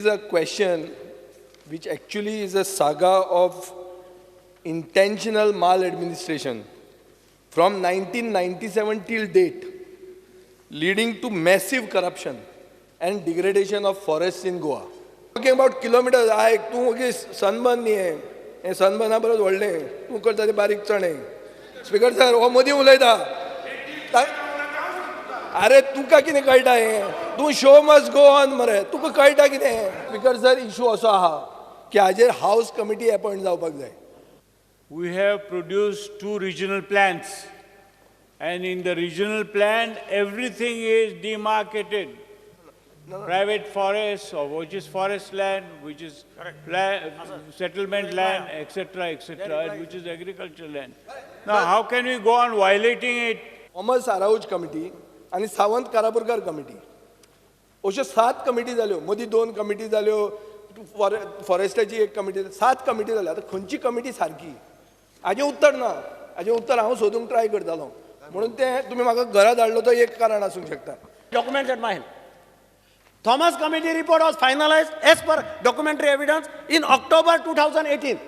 Is a question which actually is a saga of intentional maladministration from 1997 till date, leading to massive corruption and degradation of forests in Goa. Talking about kilometers, Tu sunburn न्ही हे sunburn परत व्हडलें तू करता ते बारीक चणे. Speaker sir हो मदीं उलयता. अरे तुका कितें कळटा हें तूं शो मस्ट गो ऑन मरे तुका कळटा कितें स्पीकर सर इशू असो आहा की हाजेर हाऊस कमिटी अपॉयंट जावपाक जाय. We have produced 2 regional plans, and in the regional plan, everything is demarcated. Private forests, or which is forest land, which is settlement land, etc., etc., and which is agricultural land. Now, how can we go on violating it? Thomas Araujo committee आणि Sawant Karapurkar committee अश्यो 7 committee जाल्यो. मदीं 2 committee जाल्यो, फॉरेस्टाची एक committee, 7 committee जाल्यो. आतां खंयची committee सारकी हाजें उत्तर ना. हाजें उत्तर हांव सोदूंक ट्राय करतालो. म्हणून तें तुमी म्हाका घरा धाडलो तो एक कारण आसूंक शकता. Documents at my hand. Thomas Committee report was finalized as per documentary evidence in October 2018.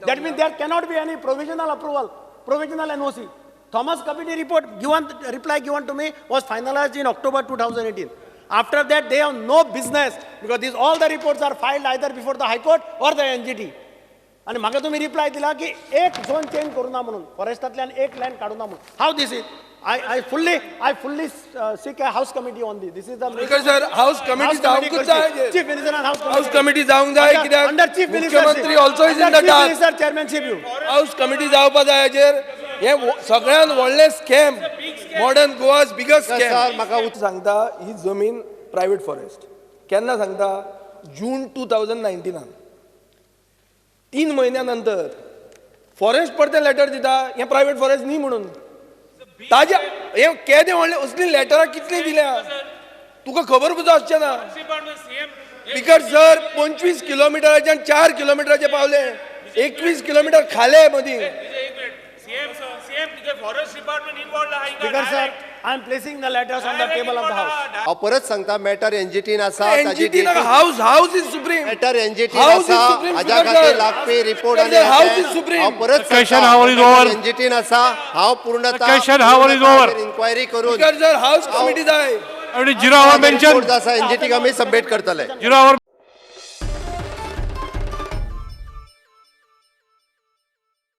That means there cannot be any provisional approval, provisional NOC. Thomas Committee reply given to me was finalized in October 2018. After that, they have no business because all the reports are filed either before the High Court or the NGT. आणि म्हाका तुम्ही reply दिला की एक zone change करू ना म्हणून, फॉरेस्टांतल्यान एक लँड काढू ना म्हणून. How this is? I fully seek a house committee on this. This is the speaker sir house committee जावंकूच जाय. Chief Minister and house committee जावंक जाय कित्याक under Chief Minister मुख्यमंत्री also is in the task. Minister chairmanship you. House committee जावपा जाय हाजेर. हे सगळ्यात व्हडलें scam, modern Goa's biggest scam. म्हाका सांगता ही जमीन प्रायव्हेट फॉरेस्ट केन्ना सांगता जून 2019 3 महिन्यानंतर फॉरेस्ट परते लेटर दिता हे प्रायव्हेट फॉरेस्ट न्ही म्हणून. ताज्या हे केदे व्हडले असली लेटरां कितली दिल्या तुका खबर सुद्दां आसचें ना. स्पीकर सर 25 किलोमिटराच्यान 4 किलोमिटराचे पावले, 21 किलोमिटर खाले मदीं. Speaker sir, I am placing the letters on the table of the house. हांव परत सांगता मॅटर एनजीटीन आसा. NGT house is supreme. Matter एनजीटीन House is आसा. supreme, हाज्या Speaker खातीर sir. लागपी report Speaker sir, House is supreme. हांव परत Question hour is over. एनजीटीन आसा. हांव पूर्णतः Question hour is over. Inquiry करून स्पीकर सर हाऊस कमिटी जाय. Already 0 hour mentioned. एनजीटी आमी सबमिट करतले. 0 hour.